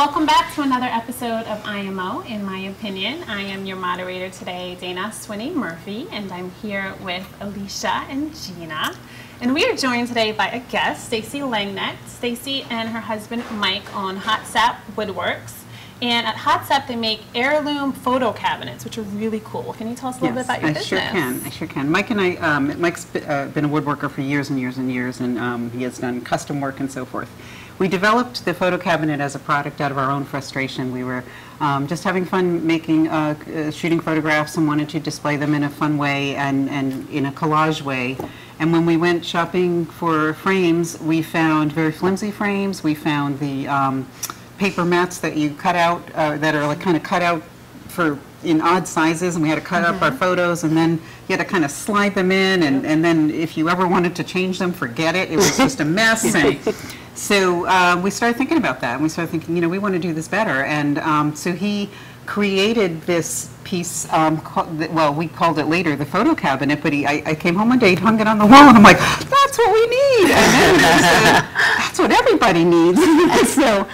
Welcome back to another episode of IMO In My Opinion. I am your moderator today, Dana Swinney Murphy, and I'm here with Alicia and Gina. And we are joined today by a guest, Stacy Langnet. Stacy and her husband Mike own Hot Sap Woodworks. And at Hot Sap, they make heirloom photo cabinets, which are really cool. Can you tell us a little bit about your business? I sure can. Mike and I, Mike's been a woodworker for years and years and years, and he has done custom work and so forth. We developed the photo cabinet as a product out of our own frustration. We were just having fun making, shooting photographs and wanted to display them in a fun way and in a collage way. And when we went shopping for frames, we found very flimsy frames. We found the paper mats that you cut out, that are like kind of cut out in odd sizes, and we had to cut up our photos, and then you had to kind of slide them in, and then if you ever wanted to change them, forget it. It was just a mess. And so we started thinking about that, and we started thinking, we want to do this better. And so he created this piece, well, we called it later the photo cabinet, but I came home one day, hung it on the wall, and I'm like, that's what we need. And then I said, that's what everybody needs. So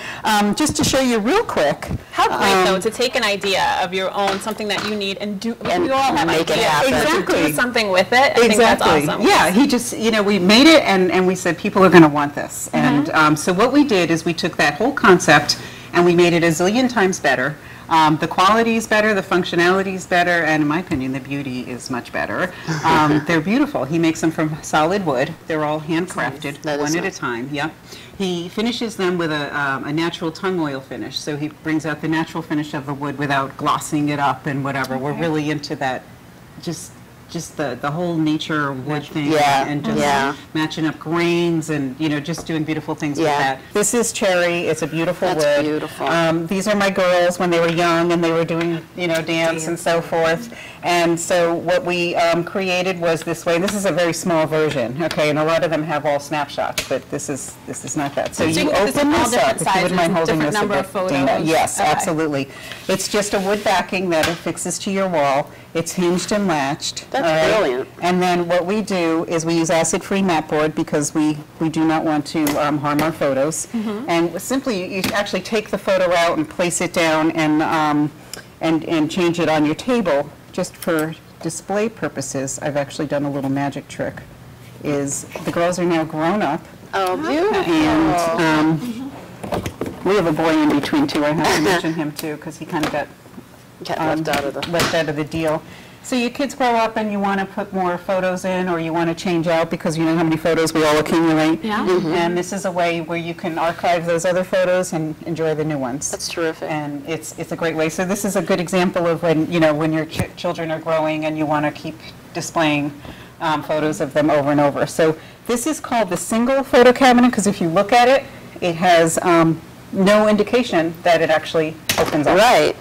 just to show you real quick. How great, though, to take an idea of your own, something that you need, and do, we all have make it happen. Exactly. Do something with it. I think that's awesome. Yeah, he just, we made it, and we said, people are going to want this. And so what we did is we took that whole concept, and we made it a zillion times better. The quality is better, the functionality is better, and in my opinion, the beauty is much better. They're beautiful. He makes them from solid wood. They're all handcrafted, one at a time. Yep. He finishes them with a natural tung oil finish, so he brings out the natural finish of the wood without glossing it up and whatever. Okay. We're really into that, just the whole nature wood thing, and just matching up grains and just doing beautiful things with that. This is cherry. It's a beautiful wood. That's beautiful. These are my girls when they were young and they were doing dance and so forth. And so what we created was this way. This is a very small version, okay, and a lot of them have all snapshots, but this is not that. So you open this up. If you wouldn't mind holding this a bit, Dana. Yes, absolutely. It's just a wood backing that affixes to your wall. It's hinged and latched. That's brilliant. And then what we do is we use acid-free mat board because we do not want to harm our photos. And simply, you actually take the photo out and place it down and change it on your table. Just for display purposes, I've actually done a little magic trick. Is the girls are now grown up. Oh, beautiful. And we have a boy in between too. I have to mention him too because he kind of got left out of the deal. So your kids grow up and you want to put more photos in, or you want to change out because you know how many photos we all accumulate. Yeah. And this is a way where you can archive those other photos and enjoy the new ones. That's terrific. And it's a great way. So this is a good example of when when your children are growing and you want to keep displaying photos of them over and over. So this is called the single photo cabinet because if you look at it, it has no indication that it actually opens up. Right.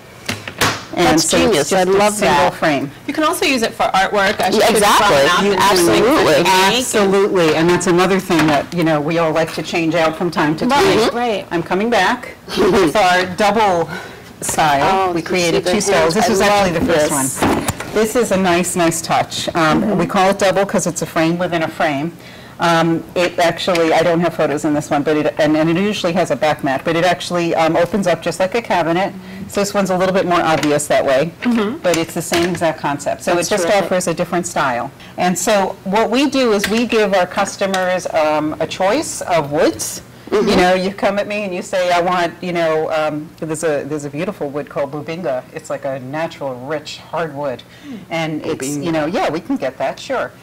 And that's so genius. I love that. Frame. You can also use it for artwork. Exactly. Absolutely. And that's another thing that we all like to change out from time to time. Right. I'm coming back with our double style. We created two styles. This was actually the first one. This is a nice touch. We call it double because it's a frame within a frame. It actually, I don't have photos in this one, but and it usually has a back mat, but it actually opens up just like a cabinet. So this one's a little bit more obvious that way, but it's the same exact concept. So it just offers a different style. And so what we do is we give our customers a choice of woods. You come at me and you say, I want, there's a beautiful wood called bubinga. It's like a natural, rich, hardwood. And it's, we can get that, sure.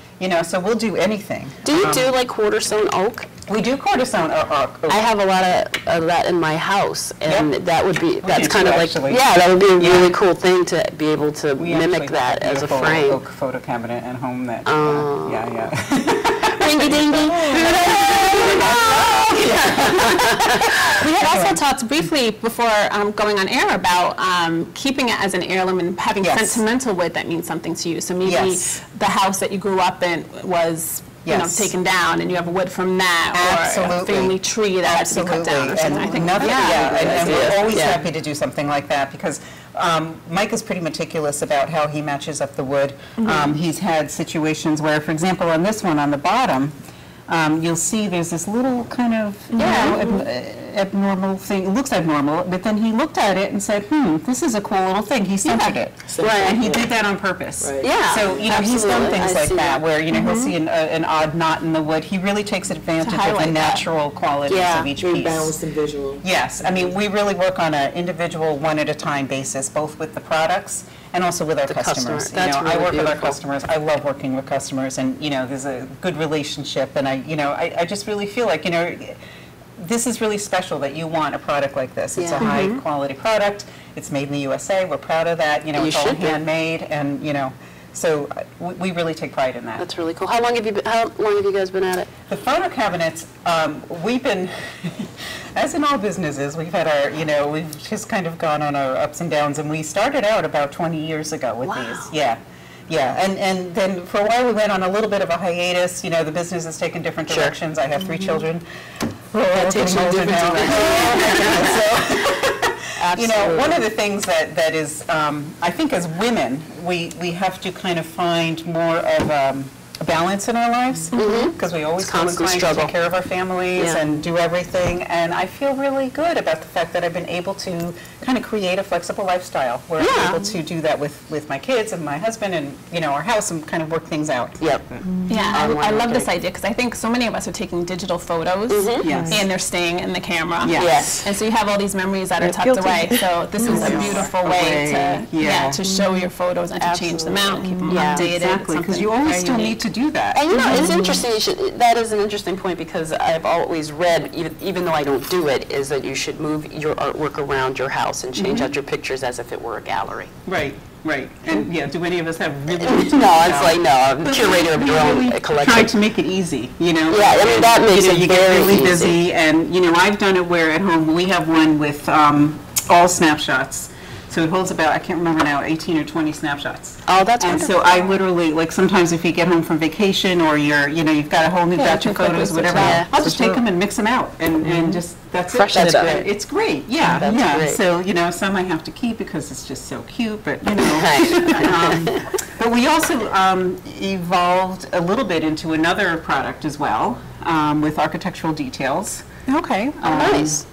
So we'll do anything. Do you do like quarter-stone oak? We do quarter-stone oak. I have a lot of that in my house, and that would be, that's kind of like, actually. That would be a really cool thing to be able to mimic that as a frame. Oak photo cabinet at home that, Dingy dingy. We had also talked briefly before going on air about keeping it as an heirloom and having sentimental wood that means something to you. So maybe the house that you grew up in was taken down, and you have wood from that, or a family tree that had to be cut down or something. I think and we're always happy to do something like that because Mike is pretty meticulous about how he matches up the wood. He's had situations where, for example, on this one on the bottom, you'll see there's this little kind of abnormal thing. It looks abnormal, but then he looked at it and said, this is a cool little thing. He centered it. Right. And he did that on purpose. Right. Yeah, So, you know, he's done absolutely. things I like see that, that. where, you know, he'll see an odd knot in the wood. He really takes advantage of the highlight that. natural qualities Yeah. of each Very piece. balanced and visual. Yes, I mean, we really work on an individual, one-at-a-time basis, both with the products and also with our The customer. customers. That's I really work with our beautiful. customers. I love working with customers, and you know, there's a good relationship. And I just really feel like, you know, this is really special that you want a product like this. It's Yeah. a high-quality product. It's made in the USA. We're proud of that. You know, You it's all should be. handmade, and you know, so we really take pride in that. That's really cool. How long have you guys been at it? The photo cabinets, we've been, as in all businesses, we've had our, you know, we've just kind of gone on our ups and downs, and we started out about 20 years ago with these. Yeah. Yeah, and then for a while we went on a little bit of a hiatus. You know, the business has taken different Sure. directions. I have 3 children. That takes you in different You know, one of the things that is, I think as women, we have to kind of find more of a balance in our lives, because we always It's feel constant inclined to struggle. take care of our families Yeah. and do everything, and I feel really good about the fact that I've been able to kind of create a flexible lifestyle where Yeah. I'm able to do that with my kids and my husband and, you know, our house, and kind of work things out. Yep. Yeah, I love wonderful. this idea because I think so many of us are taking digital photos Yes. and they're staying in the camera. Yes. And so you have all these memories that are tucked guilty. away. So this is a beautiful way to Yeah. to show your photos and to change them out, keep them Yeah, updated. Exactly, because you always still need to do that. And you know, it's interesting. That is an interesting point, because I've always read, even though I don't do it, is that you should move your artwork around your house and change out your pictures as if it were a gallery. Right, right. And yeah, do any of us have really? No, it's like, no, I'm curator of your own Try collection. to make it easy, you know? Yeah, I mean, that makes You know, it you get very really easy. busy, and, you know, I've done it where at home, we have one with all snapshots. So it holds about, I can't remember now, 18 or 20 snapshots. Oh, that's And wonderful. so I literally, like, sometimes if you get home from vacation or you're, you know, you've got a whole new batch of quickly photos, switch whatever, out. I'll just Switch take out. them and mix them out, and just, that's it. Freshen it up. It's great, yeah, That's yeah. great. So, you know, some I have to keep because it's just so cute, but, you know. Right. But we also evolved a little bit into another product as well, with architectural details. Okay. Nice.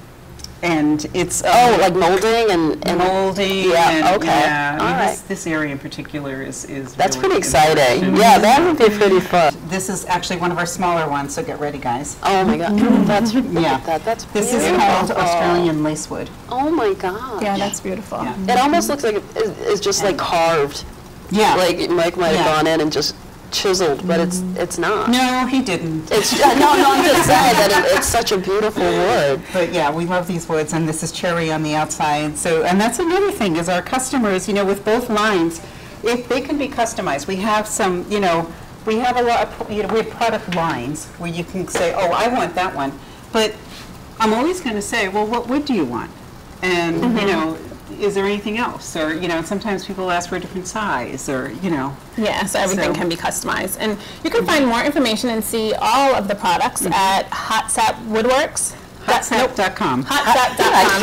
And it's Oh, like molding and molding. Yeah, and, okay. yeah, I mean, All right. this area in particular is that's really pretty exciting. important. Yeah, that would be pretty fun. This is actually one of our smaller ones, so get ready, guys. Oh my God, that's Yeah. that's This is beautiful. called Australian lacewood. Oh my God. Yeah, that's beautiful. Yeah. It almost looks like it's just like carved. Yeah. Like Mike might have Yeah. gone in and just chiseled, but it's not. No, he didn't. It's no, I'm just saying that it's such a beautiful wood. But yeah, we love these woods, and this is cherry on the outside. So, and that's another thing is our customers, you know, with both lines, if they can be customized, we have some, you know, we have a lot of, you know, we have product lines where you can say, oh, I want that one. But I'm always going to say, well, what wood do you want? And, you know, is there anything else? Or, you know, sometimes people ask for a different size, or, you know. Yeah, so everything So- can be customized. And you can find more information and see all of the products at Hot Sap Woodworks. Hotsap.com. Hotsap.com.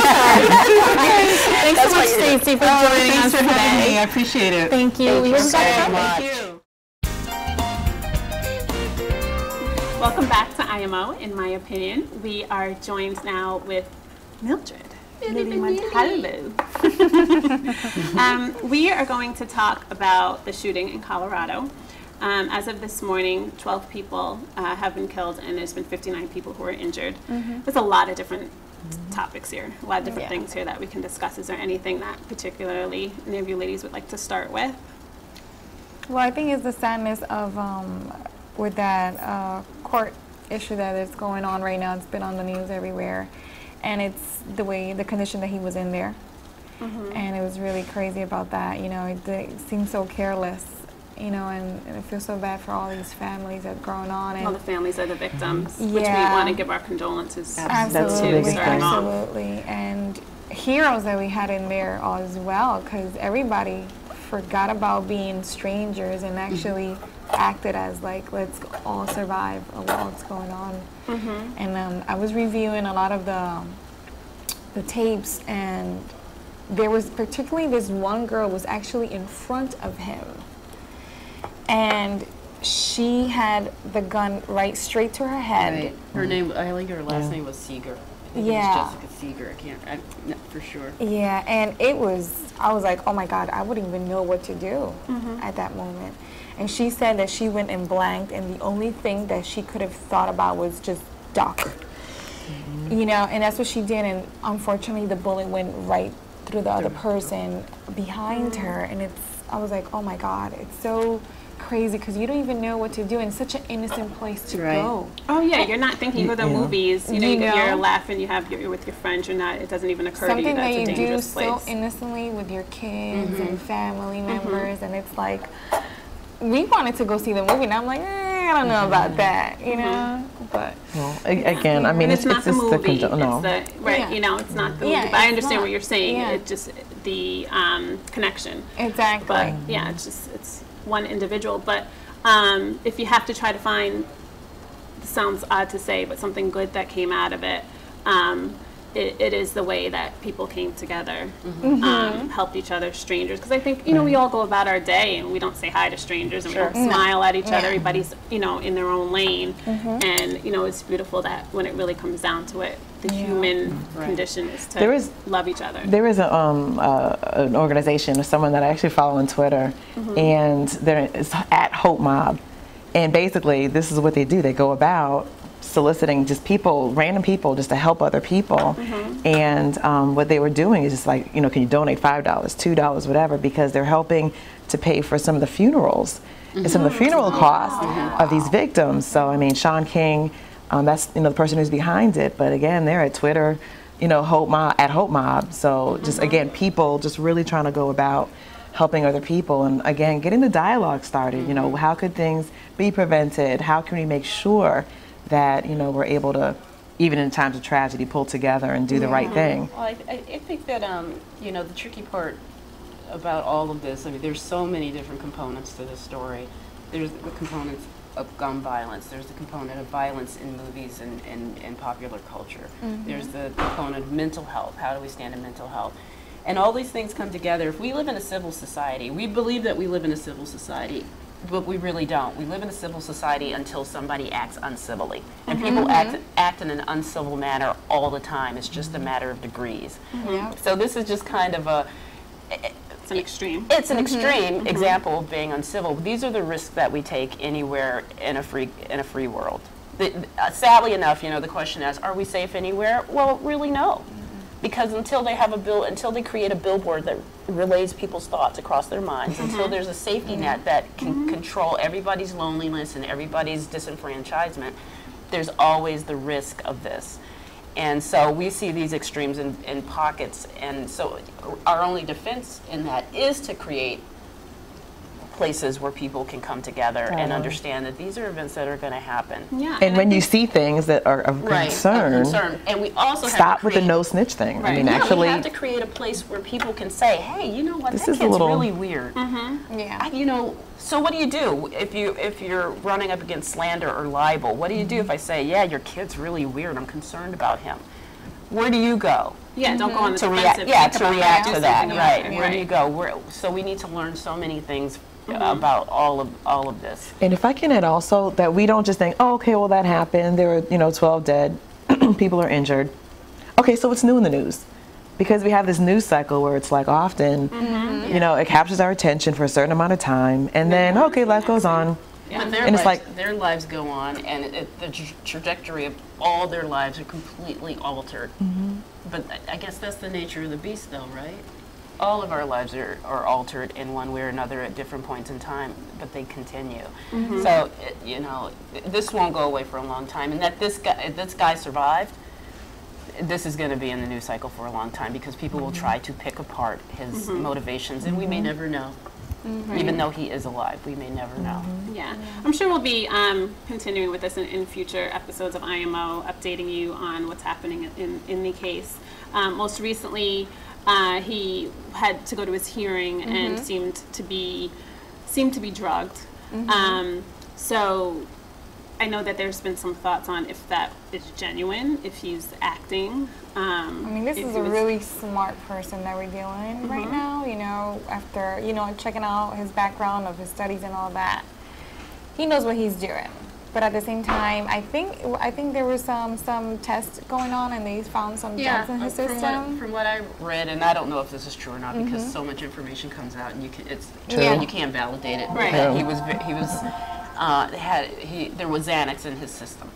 Thanks so much, Stacey, for joining Thanks us for having me. today. I appreciate it. Thank you. We will be back. so much. Thank you. Welcome back to IMO, In My Opinion. We are joined now with Mildred. Lady Montalvo. We are going to talk about the shooting in Colorado. As of this morning, 12 people have been killed, and there's been 59 people who are injured. There's a lot of different topics here, a lot of different things here that we can discuss. Is there anything that particularly any of you ladies would like to start with? Well, I think it's the sadness of with that court issue that is going on right now. It's been on the news everywhere, and it's the condition that he was in there, and it was really crazy about that. You know, it seemed so careless. You know, and I feel so bad for all these families that are going on. And All the families of the victims, which we Yeah. want to give our condolences. absolutely, starting off. absolutely, and heroes that we had in there as well, because everybody forgot about being strangers and actually acted as like, let's all survive what's going on. And I was reviewing a lot of the tapes, and there was particularly this one girl was actually in front of him, and she had the gun right straight to her head. Right. Her name, I think her last name was Seeger. I think Yeah. it was Jessica Seeger. No, for sure. Yeah, and I was like, oh my God, I wouldn't even know what to do at that moment. And she said that she went and blanked, and the only thing that she could have thought about was just duck. You know, and that's what she did, and unfortunately the bullet went right through the other person behind her, and I was like, oh my God, it's so crazy because you don't even know what to do, and such an innocent place to go. Oh yeah, you're not thinking for the movies. You know, You know? you're laughing. You're with your friends. It doesn't even occur to you Something that that it's a you do dangerous place. so innocently with your kids and family members, and it's like, we wanted to go see the movie, and I'm like, I don't know about that, you know. But Well, again, I mean, and it's not the just movie. no. It's the, right, Yeah. you know, it's not the Yeah, movie. But I it's understand not. what you're saying. Yeah. It's just the connection. exactly. But yeah, it's one individual. But if you have to try to find, this sounds odd to say, but something good that came out of it, it is the way that people came together, helped each other, strangers. Because I think, you know, we all go about our day and we don't say hi to strangers and we don't smile at each other. Everybody's, you know, in their own lane. And, you know, it's beautiful that when it really comes down to it, the human condition is to love each other. There is an organization, someone that I actually follow on Twitter, and it's at Hope Mob. And basically, this is what they do. They go about soliciting just people, random people, just to help other people. And what they were doing is just like, you know, can you donate $5, $2, whatever, because they're helping to pay for some of the funerals and some of the funeral costs of these victims. So, I mean, Sean King, that's, you know, the person who's behind it. But again, they're at Twitter, you know, at Hope Mob. So just, again, people just really trying to go about helping other people, and again, getting the dialogue started. You know, how could things be prevented? How can we make sure that, you know, we're able to, even in times of tragedy, pull together and do the right thing? Well, I think that, you know, the tricky part about all of this, I mean, there's so many different components to this story. There's the components of gun violence. There's the component of violence in movies and popular culture. There's the component of mental health. How do we stand in mental health? And all these things come together. If we live in a civil society, we believe that we live in a civil society, but we really don't. We live in a civil society until somebody acts uncivilly. And people act in an uncivil manner all the time. It's just a matter of degrees. So this is just kind of It's an extreme. It's an extreme example of being uncivil. These are the risks that we take anywhere in a free world. Sadly enough, you know, the question is, are we safe anywhere? Well, really no. Because until they create a billboard that relays people's thoughts across their minds, until there's a safety net that can control everybody's loneliness and everybody's disenfranchisement, there's always the risk of this. And so we see these extremes in pockets, and so our only defense in that is to create places where people can come together and understand that these are events that are going to happen. Yeah. And when you see things that are of concern, and we also stop with the no snitch thing. I mean, actually, we have to create a place where people can say, "Hey, you know what? This That is a kid's little- really weird." Yeah. You know, so what do you do if you're running up against slander or libel? What do you do if I say, "Yeah, your kid's really weird. I'm concerned about him"? Where do you go? Yeah, don't go on the To react, defensive. to react to that, something right? about it. Where do you go? So we need to learn so many things about all of this. and if I can add also that we don't just think, oh, okay, well that happened. There were, you know, 12 dead, people are injured. Okay, so what's new in the news? Because we have this news cycle where it's like often, you know, it captures our attention for a certain amount of time, and then okay, life goes on. But And it's like- their lives go on, and the trajectory of all their lives are completely altered. But I guess that's the nature of the beast, though, right? All of our lives are altered in one way or another at different points in time, but they continue. So, you know, this won't go away for a long time, and that this guy survived. This is going to be in the news cycle for a long time because people will try to pick apart his motivations, and we may never know. Even though he is alive, we may never know. Yeah, I'm sure we'll be continuing with this in future episodes of IMO, updating you on what's happening in the case. Most recently, he had to go to his hearing and seemed to be drugged. So I know that there's been some thoughts on if that is genuine, if he's acting. I mean, this is a really smart person that we're dealing with right now, you know, after, you know, checking out his background of his studies and all that. he knows what he's doing. But at the same time, I think there was some tests going on, and they found some drugs in his system. From what I read, and I don't know if this is true or not, because so much information comes out, and you can't validate it. Right. But there was Xanax in his system,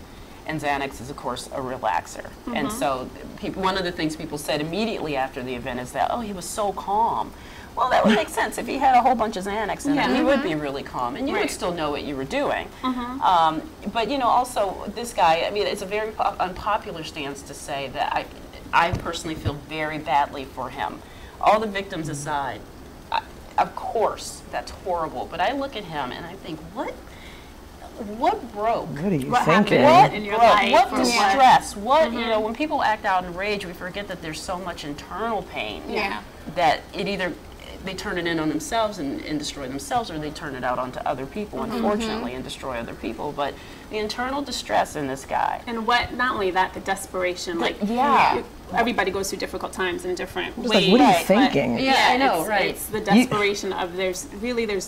and Xanax is of course a relaxer. And so one of the things people said immediately after the event is that, oh, he was so calm. Well, that would make sense. If he had a whole bunch of Xanax in it, he would be really calm, and you would still know what you were doing. But, you know, also, this guy, I mean, it's a very unpopular stance to say that I personally feel very badly for him. All the victims aside, of course, that's horrible, but I look at him and I think, what broke? What are you What thinking? happened in your life? What or distress? What, you know, when people act out in rage, we forget that there's so much internal pain that it either they turn it in on themselves and destroy themselves, or they turn it out onto other people, unfortunately, and destroy other people. But the internal distress in this guy. And not only that, the desperation, like, everybody goes through difficult times in different ways. Like, what are you thinking? I know, It's the desperation of there's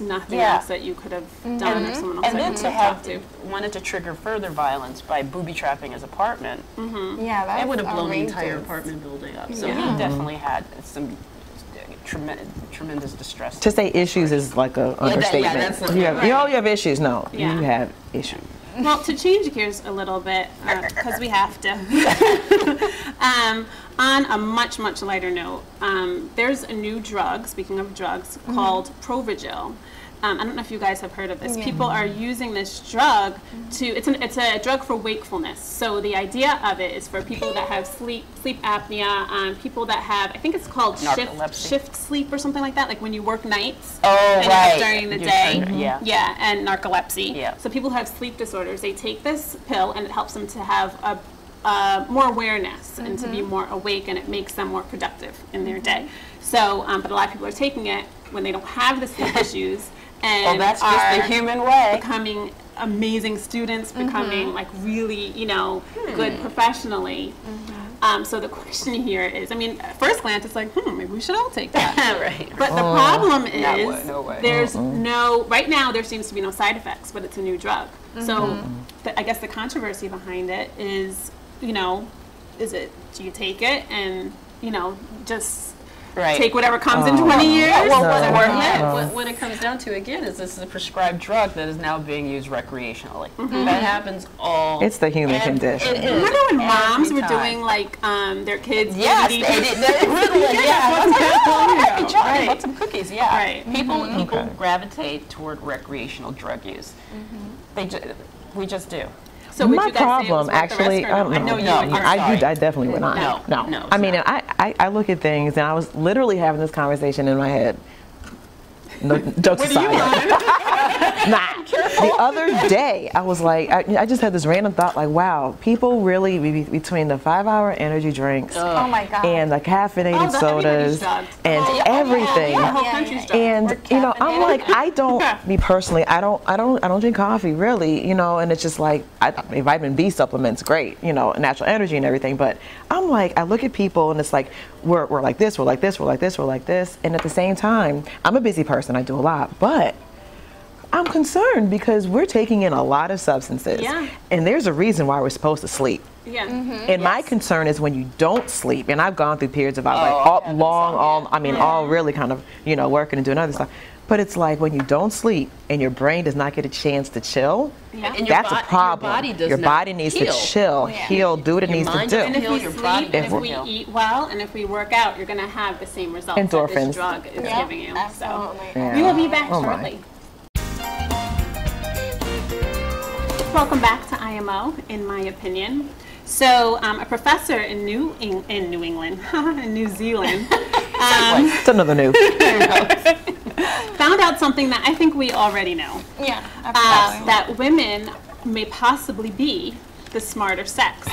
nothing else that you could have done or someone else and that then you to could have wanted to trigger further violence by booby trapping his apartment, Yeah, that's it would have blown the outrageous. entire apartment building up. So he definitely had some tremendous distress. To say issues is like an understatement. That's you have issues. No, you have issues. Well, to change gears a little bit, because we have to, on a much, much lighter note, there's a new drug, speaking of drugs, called Provigil. I don't know if you guys have heard of this. People are using this drug it's a drug for wakefulness. So the idea of it is for people that have sleep apnea, people that have, I think it's called shift sleep or something like that, like when you work nights during the day. And narcolepsy. Yeah. So people who have sleep disorders, they take this pill and it helps them to have more awareness and to be more awake, and it makes them more productive in their day. So, but a lot of people are taking it when they don't have the sleep issues. And that's just the human way. Becoming amazing students, becoming like really, good professionally. So the question here is, I mean, at first glance, it's like, maybe we should all take that. Right. But the problem is, no way. there's right now there seems to be no side effects, but it's a new drug. So I guess the controversy behind it is, do you take it and, just take whatever comes in 20 years? What it comes down to, again, is this is a prescribed drug that is now being used recreationally. That happens all It's the human condition. Remember when moms were doing, like, their kids? Yes, they did. Happy chocolate, want some cookies, People gravitate toward recreational drug use. We just do. So would my you guys problem, say it was worth the risk actually, or no? I know you. I definitely would not. No. I mean, I look at things, and I was literally having this conversation in my head. No jokes aside. The other day, I was like, I just had this random thought, like, wow, people really, between the 5-hour energy drinks Oh my God. and the caffeinated sodas and everything. And I'm like, I don't, me personally, I don't drink coffee really, and it's just like, vitamin B supplements, great, natural energy and everything. But I'm like, I look at people and it's like, we're like this, we're like this, we're like this, we're like this. And at the same time, I'm a busy person, I do a lot, but I'm concerned because we're taking in a lot of substances. And there's a reason why we're supposed to sleep. And my concern is when you don't sleep, and I've gone through periods of all really kind of, working and doing other stuff. But it's like when you don't sleep and your brain does not get a chance to chill, that's a problem. Your body needs to chill, heal, do what it needs to do. And if we sleep, if we eat well, and if we work out, you're going to have the same results that this drug is giving you. Absolutely. So we will be back shortly. Welcome back to IMO, In My Opinion. So a professor in New Zealand, it's another new. found out something that I think we already know. That women may possibly be the smarter sex.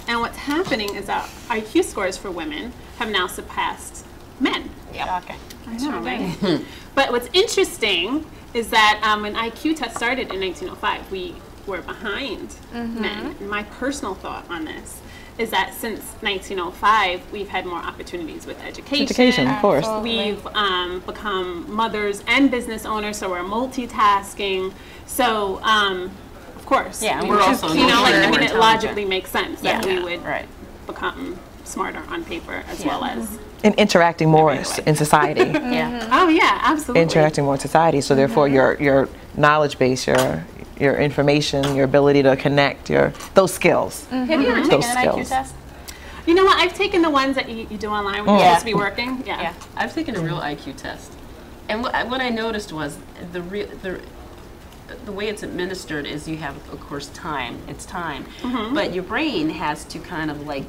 And what's happening is that IQ scores for women have now surpassed men. Okay. I know, right? But what's interesting is that when IQ test started in 1905, we were behind men. And my personal thought on this is that since 1905, we've had more opportunities with education. Education, of course. We've become mothers and business owners, so we're multitasking. So, of course, Yeah, and we we're would- also you know, like, I more mean, it intelligent. logically makes sense that Yeah. we would Right. become smarter on paper as Yeah. well as. And interacting more Every way. in society. Yeah. Oh yeah, absolutely. Interacting more in society. So therefore, your knowledge base, your information, your ability to connect, those skills. Have you ever taken Those an IQ skills. test? You know what? I've taken the ones that you do online when you're Yeah. supposed to be working. Yeah. Yeah. I've taken a real IQ test, and what I noticed was the way it's administered is you have, of course, time. It's time, but your brain has to kind of like.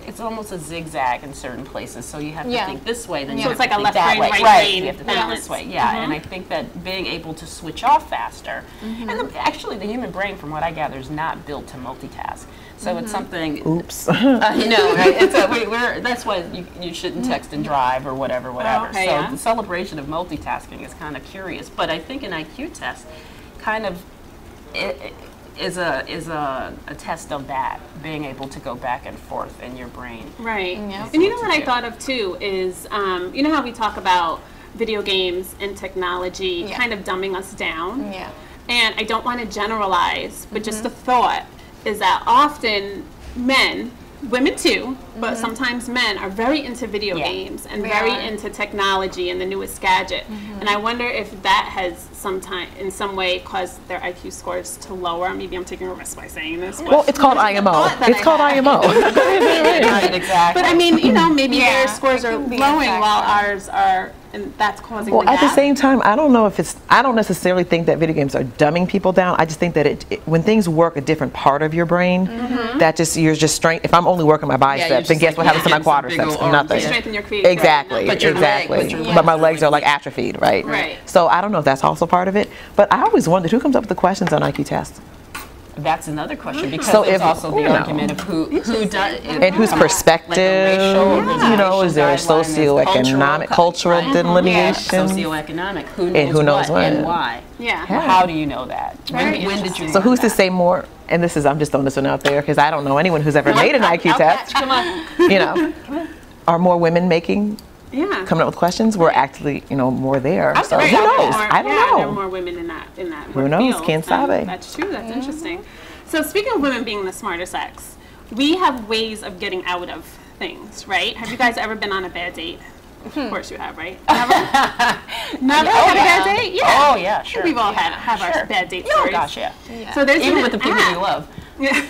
It's almost a zigzag in certain places, so you have to Yeah. think this way, then Yeah. you So have it's like to a think left that brain, way. right Right, brain you have to think balance. this way, yeah. And I think that being able to switch off faster, and actually the human brain, from what I gather, is not built to multitask. So it's something. Oops. You know, right? That's why you shouldn't text and drive or whatever. Okay, So yeah. the celebration of multitasking is kind of curious, but I think an IQ test kind of is a test of that, being able to go back and forth in your brain. Right. Yeah. And you know What what to I do. thought of too is, you know how we talk about video games and technology Yeah. kind of dumbing us down? Yeah. And I don't want to generalize, but just a thought is that often men, women too, but sometimes men are very into video Yeah. games and They very are. into technology and the newest gadget. And I wonder if that has in some way caused their IQ scores to lower. Maybe I'm taking a risk by saying this. But Well, it's called IMO. thought that It's I called had. IMO. Right, exactly. But I mean, you know, maybe Yeah, their scores it are can be glowing a while factor. ours are, and that's causing Well, the at the gap. same time, I don't know if I don't necessarily think that video games are dumbing people down. I just think that when things work a different part of your brain, that you're just strength. If I'm only working my biceps, then just guess like, what happens to my yeah, some big quadriceps? old arms, Nothing. yeah. Strengthen your creative. Exactly, But your leg- exactly. but your But my legs legs are are like like- atrophied, right? Right. So I don't know if that's also part of it. But I always wondered who comes up with the questions on IQ tests. That's another question, because So there's if- also the you know. argument of who does And whose like a perspective, racial, you know, is there a racial guideline, socioeconomic, cultural right. delineation? Socioeconomic, who knows what. and why. Yeah. Well, how do you know that? Very When did you So learn who's to that? say more? And this is, I'm just throwing this one out there because I don't know anyone who's ever made an IQ test. Come on. You know, are more women Yeah. coming up with questions? We're actually, more there. So Right. who There are knows? more- I don't yeah, There are know. more women in that Who work knows? field, Quien sabe? and That's true. That's interesting. So speaking of women being the smarter sex, we have ways of getting out of things, right? Have you guys ever been on a bad date? Of course you have, right? Never? Never had a bad date? Yeah. Oh, yeah, I think sure. We've all Yeah, have our sure. bad date Oh stories. gosh, yeah. So there's Even an with the people app. you love. Yeah.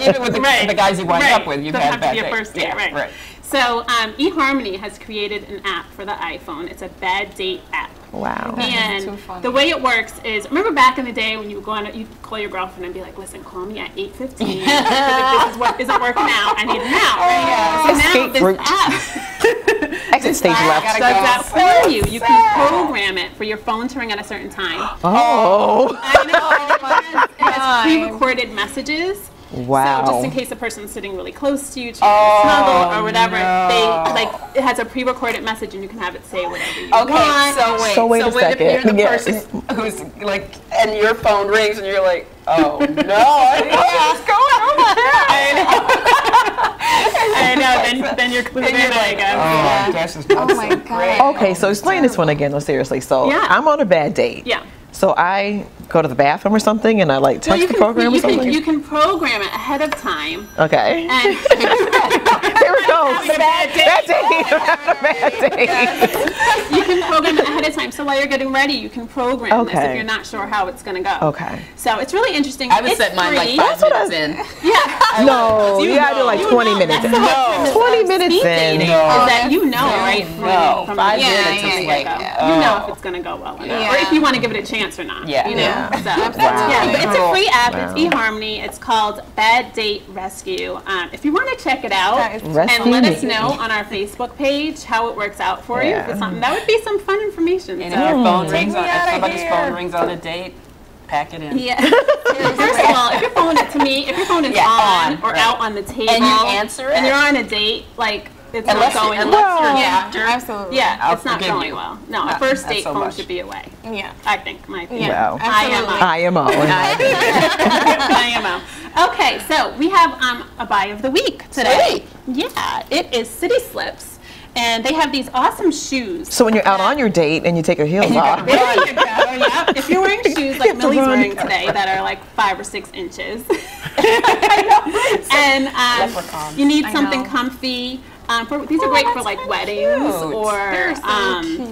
Even with the guys you wind Right. up with, you've Doesn't had have to bad be a dates. first date, Yeah, right. So eHarmony has created an app for the iPhone. It's a bad date app. Wow. too And funny. the way it works is, remember back in the day when you would go on, you'd call your girlfriend and be like, listen, call me at 8:15 because if this isn't working out, I need an out. So now Escape this route. app Exit stage left. does that for you. You can program it for your phone to ring at a certain time. Oh. I know. It has pre-recorded messages. Wow. So just in case the person's sitting really close to you, snuggle or whatever, it has a pre-recorded message and you can have it say whatever you Okay, want. so wait a if you're second. the Yes. person who's like, and your phone rings and you're like, oh no, I didn't know what was going on. I know. Then you're clearly like, Oh, gosh, it's not Oh my so God. great. Okay, so explain this one again, though, seriously. So Yeah. I'm on a bad date. yeah. So I go to the bathroom or something and I like text the program or something? you can program it ahead of time. Okay. And Here it goes. bad date. Bad date. Bad date. you can program it ahead of time. So while you're getting ready, you can program this Okay. if you're not sure how it's going to go. Okay. So it's really interesting. I would It's set mine like free. 5 minutes in. Yeah. No, you gotta do like 20 minutes. That's the whole premise 20 of minutes speed in. dating, No. is that you know right No. from 5 the minutes beginning is like, you know if it's going to go well or not. Or if you want to give it a chance or not. Yeah. You know? Yeah. So, yeah, but it's a free app. Wow. It's eHarmony. It's called Bad Date Rescue. If you want to check it out That is and Rescue let us me. know on our Facebook page how it works out for you, if Yeah. it's something, that would be some fun information. And So- if your phone rings on, me if outta somebody's here. phone rings on a date, pack it in. Yeah. First of all, if your phone is Yeah, on on, or right. out on the table And you answer and it. you're on a date, like it's not going well. Unless you're an Yeah, actor. absolutely. Yeah, I'll it's not forgive going you. well. No, a Not- first not date so phone much. should be away. Yeah. I think, my opinion. Wow. Absolutely. IMO. Okay, so we have a buy of the week today. Yeah, it is City Slips, and they have these awesome shoes. So when you're out on your date and you take your heels off. There you go. Yeah. If you're wearing shoes like Millie's wearing today that are like 5 or 6 inches, and Leprechaun. you need I something know. comfy. These are great for like weddings or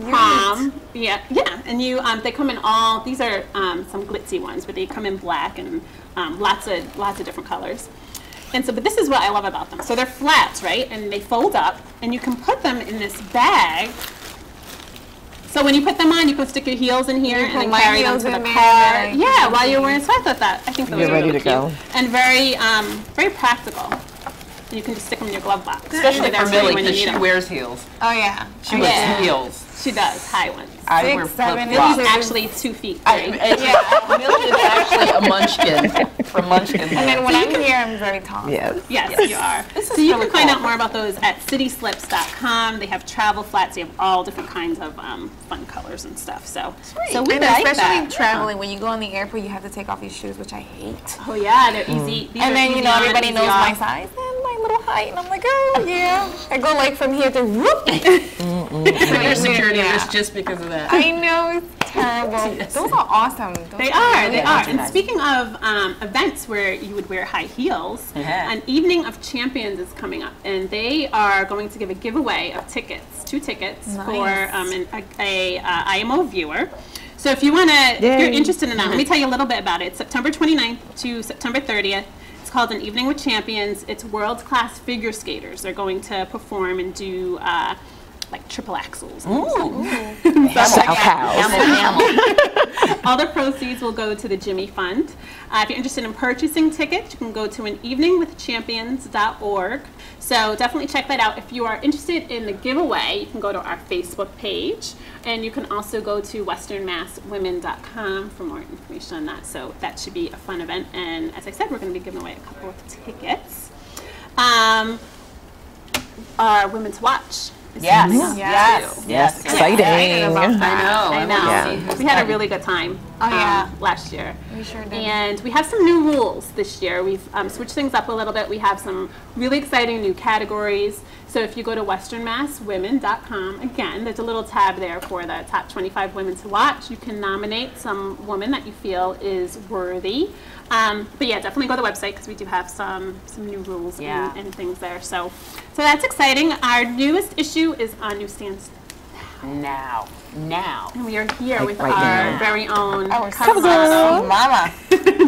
prom. Yeah, yeah. And you, they come in all. These are some glitzy ones, but they come in black and lots of different colors. And so, but this is what I love about them. So they're flats, right? And they fold up, and you can put them in this bag. So when you put them on, you can stick your heels in here You and put then my carry them heels to the in there, car. like, Yeah, while you're wearing. So I thought that. I think those You're are ready really to go. cute and very practical. You can just stick them in your glove box. Especially They're for ready Millie, when you because need she them. wears heels. Oh yeah. She wears Yeah. heels. She does high ones. I 6, wear 7 flip-flops. Millie's inches. actually 2 feet. Millie is actually a munchkin from Munchkin. And then when I'm here, I'm very tall. Yes. Yes, you are. This is So you really can find cool. out more about those at cityslips.com. They have travel flats. They have all different kinds of fun colors and stuff. So we And like especially that. traveling, when you go in the airport, you have to take off your shoes, which I hate. Oh yeah, they're easy. These are And then, easy you know, on, everybody easy knows off. my size and my little height. And I'm like, oh, yeah. I go like from here to whoop. Your security Yeah. risk just because of that. I know, it's terrible. Those are awesome. They are. They are. And nice. speaking of events where you would wear high heels, Yeah. an Evening of Champions is coming up, and they are going to give a giveaway of tickets, 2 tickets for a IMO viewer. So if you want to, if you're Yay. interested in that, let me tell you a little bit about it. It's September 29th to September 30th. It's called An Evening with Champions. It's world-class figure skaters. They're going to perform and do like triple axels. All the proceeds will go to the Jimmy Fund. If you're interested in purchasing tickets, you can go to aneveningwithchampions.org. So definitely check that out. If you are interested in the giveaway, you can go to our Facebook page, and you can also go to westernmasswomen.com for more information on that. So that should be a fun event. And as I said, we're going to be giving away a couple of tickets. Our Women to Watch. Yes. Yes. Yes. Exciting. I know. I know. Yeah. We had a really good time last year. We sure did. And we have some new rules this year. We've switched things up a little bit. We have some really exciting new categories. So if you go to westernmasswomen.com, again, there's a little tab there for the top 25 women to watch. You can nominate some woman that you feel is worthy. But yeah, definitely go to the website because we do have some new rules and things there. So that's exciting. Our newest issue is on newsstands. Now. And we are here with right our now. very own cover girl. Mama.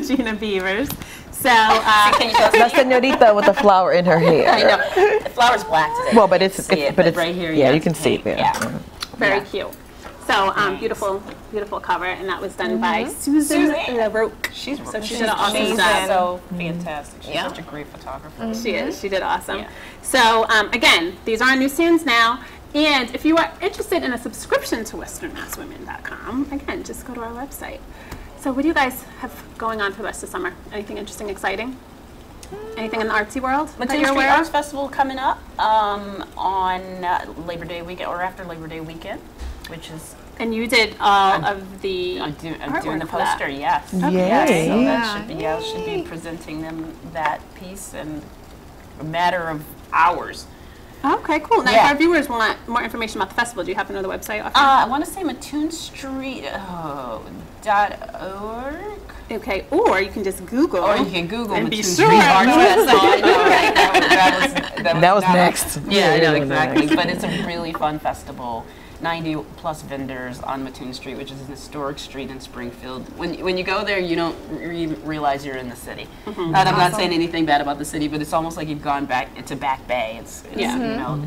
Gina Beavers. So La señorita with the flower in her hair. I know. The flower's black today. Well, but it's See it, but it's right here, Yeah, yeah, you can it's see it pink, there. yeah. very cute. So beautiful cover, and that was done by Susan LaRoque. She did an amazing. awesome job. So fantastic. She's such a great photographer. She is. She did awesome. Yeah. So again, these are on newsstands now. And if you are interested in a subscription to westernmasswomen.com, again, just go to our website. So what do you guys have going on for the rest of summer? Anything interesting, exciting? Anything in the artsy world that Mattoon you're Street aware Arts of? Festival coming up on Labor Day weekend or after Labor Day weekend, which is And you did all of the I'm doing the artwork for that. poster. Yes. Yay. Yes. So that should be. I should be presenting them that piece in a matter of hours. Okay, cool. Now, Yeah. if our viewers want more information about the festival, do you happen to know the website? I want to say mattoonstreet.org. Okay, or you can just Google. Or you can Google And be Mattoon sure. Street Arts Festival. I know, right? That was That was next. Yeah, I know, that was exactly. next. But it's a really fun festival. 90 plus vendors on Mattoon Street, which is an historic street in Springfield. When you go there, you don't realize you're in the city. And I'm not saying anything bad about the city, but it's almost like you've gone back to Back Bay. It's Yeah. you know,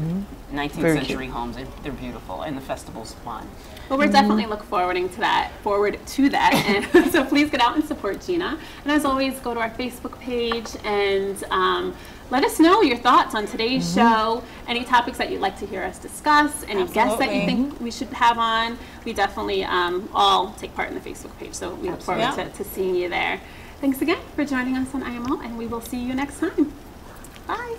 19th Very century homes. They're beautiful, and the festival's fun. Well, we're definitely looking forward to that. And so please get out and support Gina. And as always, go to our Facebook page and let us know your thoughts on today's show, any topics that you'd like to hear us discuss, any guests that you think we should have on. We definitely all take part in the Facebook page, so we look forward to seeing you there. Thanks again for joining us on IMO, and we will see you next time. Bye.